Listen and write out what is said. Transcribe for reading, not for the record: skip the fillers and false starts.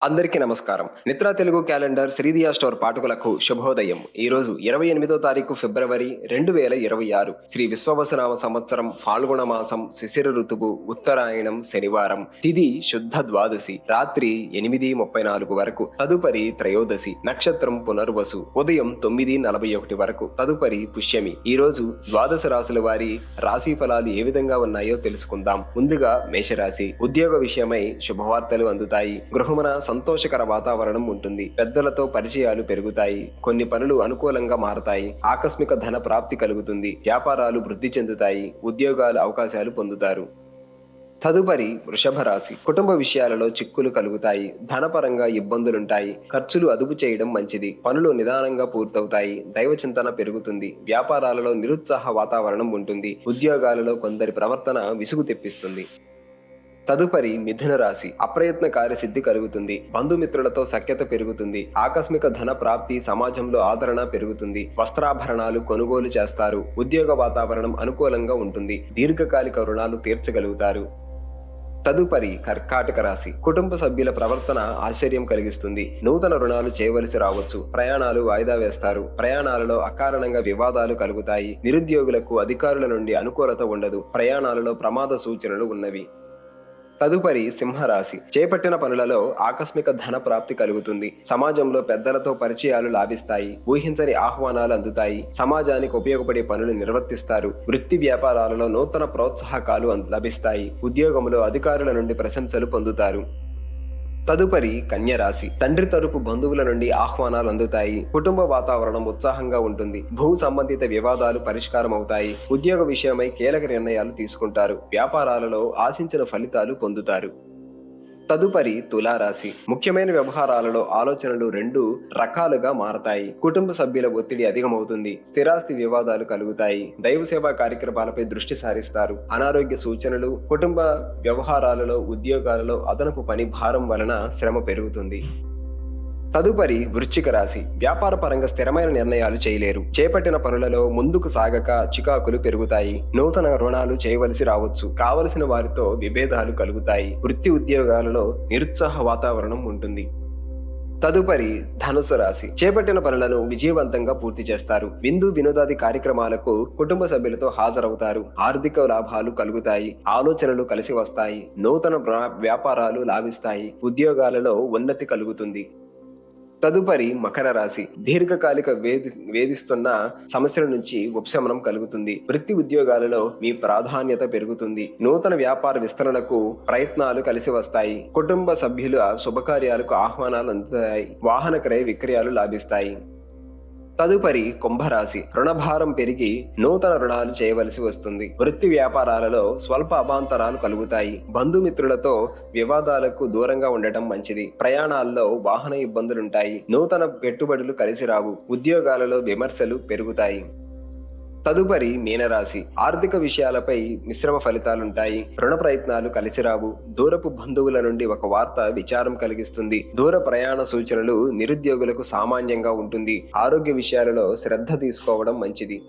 అందరికీ నమస్కారం. Nithra Telugu calendar శ్రీదియా store పాఠకులకు శుభోదయం. ఈరోజు 28వ తారీఖు ఫిబ్రవరి 2026 శ్రీ విశ్వవసనామ సంవత్సరం ఫాల్గుణ మాసం శిశిర ఋతువు ఉత్తరాయణం శనివారం. తిథి శుద్ధ ద్వాదశి రాత్రి 8:34 వరకు. తదుపరి త్రయోదశి. నక్షత్రం పునర్వసు. ఉదయం 9:41 వరకు. తదుపరి పుష్యమి. ఈ రోజు ద్వాదశ రాశుల వారి రాశి ఫలాలు ఏ విధంగా ఉన్నాయో తెలుసుకుందాం. ముందుగా మేషరాశి. ఉద్యోగ విషయమై శుభవార్తలు అందుతాయి. గృహమున సంతోషకర వాతావరణం ఉంటుంది. పెద్దలతో పరిచయాలు పెరుగుతాయి. కొన్ని పనులు అనుకూలంగా మారతాయి. ఆకస్మిక ధన ప్రాప్తి కలుగుతుంది. వ్యాపారాలు వృద్ధి చెందుతాయి. ఉద్యోగాలు అవకాశాలు పొందుతారు. తదుపరి వృషభ రాశి. కుటుంబ విషయాలలో చిక్కులు కలుగుతాయి. ధనపరంగా ఇబ్బందులుంటాయి. ఖర్చులు అదుపు చేయడం మంచిది. పనులు నిదానంగా పూర్తవుతాయి. దైవ చింతన పెరుగుతుంది. వ్యాపారాలలో నిరుత్సాహ వాతావరణం ఉంటుంది. ఉద్యోగాలలో కొందరి ప్రవర్తన విసుగు తెప్పిస్తుంది. తదుపరి మిథున రాశి. అప్రయత్న కార్యసిద్ధి కలుగుతుంది. బంధుమిత్రులతో సఖ్యత పెరుగుతుంది. ఆకస్మిక ధన ప్రాప్తి, సమాజంలో ఆదరణ పెరుగుతుంది. వస్త్రాభరణాలు కొనుగోలు చేస్తారు. ఉద్యోగ వాతావరణం అనుకూలంగా ఉంటుంది. దీర్ఘకాలిక రుణాలు తీర్చగలుగుతారు. తదుపరి కర్కాటక రాశి. కుటుంబ సభ్యుల ప్రవర్తన ఆశ్చర్యం కలిగిస్తుంది. నూతన రుణాలు చేయవలసి రావచ్చు. ప్రయాణాలు వాయిదా వేస్తారు. ప్రయాణాలలో అకారణంగా వివాదాలు కలుగుతాయి. నిరుద్యోగులకు అధికారుల నుండి అనుకూలత ఉండదు. ప్రయాణాలలో ప్రమాద సూచనలు ఉన్నవి. తదుపరి సింహరాశి. చేపట్టిన పనులలో ఆకస్మిక ధన ప్రాప్తి కలుగుతుంది. సమాజంలో పెద్దలతో పరిచయాలు లాభిస్తాయి. ఊహించని ఆహ్వానాలు అందుతాయి. సమాజానికి ఉపయోగపడే పనులు నిర్వర్తిస్తారు. వృత్తి వ్యాపారాలలో నూతన ప్రోత్సాహకాలు లభిస్తాయి. ఉద్యోగంలో అధికారుల నుండి ప్రశంసలు పొందుతారు. తదుపరి కన్యరాశి. తండ్రి తరపు బంధువుల నుండి ఆహ్వానాలు అందుతాయి. కుటుంబ వాతావరణం ఉత్సాహంగా ఉంటుంది. భూ సంబంధిత వివాదాలు పరిష్కారం అవుతాయి. ఉద్యోగ విషయమై కీలక నిర్ణయాలు తీసుకుంటారు. వ్యాపారాలలో ఆశించిన ఫలితాలు పొందుతారు. తదుపరి తులారాశి. ముఖ్యమైన వ్యవహారాలలో ఆలోచనలు రెండు రకాలుగా మారతాయి. కుటుంబ సభ్యుల ఒత్తిడి అధికమవుతుంది. స్థిరాస్తి వివాదాలు కలుగుతాయి. దైవ సేవా కార్యక్రమాలపై దృష్టి సారిస్తారు. అనారోగ్య సూచనలు. కుటుంబ వ్యవహారాలలో, ఉద్యోగాలలో అదనపు పని భారం వలన శ్రమ పెరుగుతుంది. తదుపరి వృశ్చిక రాశి. వ్యాపార పరంగా స్థిరమైన నిర్ణయాలు చేయలేరు. చేపట్టిన పనులలో ముందుకు సాగక చికాకులు పెరుగుతాయి. నూతన రుణాలు చేయవలసి రావచ్చు. కావలసిన వారితో విభేదాలు కలుగుతాయి. వృత్తి ఉద్యోగాలలో నిరుత్సాహ వాతావరణం ఉంటుంది. తదుపరి ధనుసు రాశి. చేపట్టిన పనులను విజయవంతంగా పూర్తి చేస్తారు. విందు వినోదాది కార్యక్రమాలకు కుటుంబ సభ్యులతో హాజరవుతారు. ఆర్థిక లాభాలు కలుగుతాయి. ఆలోచనలు కలిసి వస్తాయి. నూతన వ్యాపారాలు లాభిస్తాయి. ఉద్యోగాలలో ఉన్నతి కలుగుతుంది. తదుపరి మకర రాశి. దీర్ఘకాలిక వేధిస్తున్న సమస్యల నుంచి ఉపశమనం కలుగుతుంది. వృత్తి ఉద్యోగాలలో మీ ప్రాధాన్యత పెరుగుతుంది. నూతన వ్యాపార విస్తరణకు ప్రయత్నాలు కలిసి వస్తాయి. కుటుంబ సభ్యుల శుభకార్యాలకు ఆహ్వానాలు అందుతాయి. వాహన క్రయ విక్రయాలు లాభిస్తాయి. తదుపరి కుంభరాశి. రుణభారం పెరిగి నూతన రుణాలు చేయవలసి వస్తుంది. వృత్తి వ్యాపారాలలో స్వల్ప అభాంతరాలు కలుగుతాయి. బంధుమిత్రులతో వివాదాలకు దూరంగా ఉండటం మంచిది. ప్రయాణాల్లో వాహన ఇబ్బందులుంటాయి. నూతన పెట్టుబడులు కలిసి రావు. ఉద్యోగాలలో విమర్శలు పెరుగుతాయి. తదుపరి మీనరాశి. ఆర్థిక విషయాలపై మిశ్రమ ఫలితాలుంటాయి. రుణ ప్రయత్నాలు కలిసిరావు. దూరపు బంధువుల నుండి ఒక వార్త విచారం కలిగిస్తుంది. దూర ప్రయాణ సూచనలు నిరుద్యోగులకు సామాన్యంగా ఉంటుంది. ఆరోగ్య విషయాలలో శ్రద్ధ తీసుకోవడం మంచిది.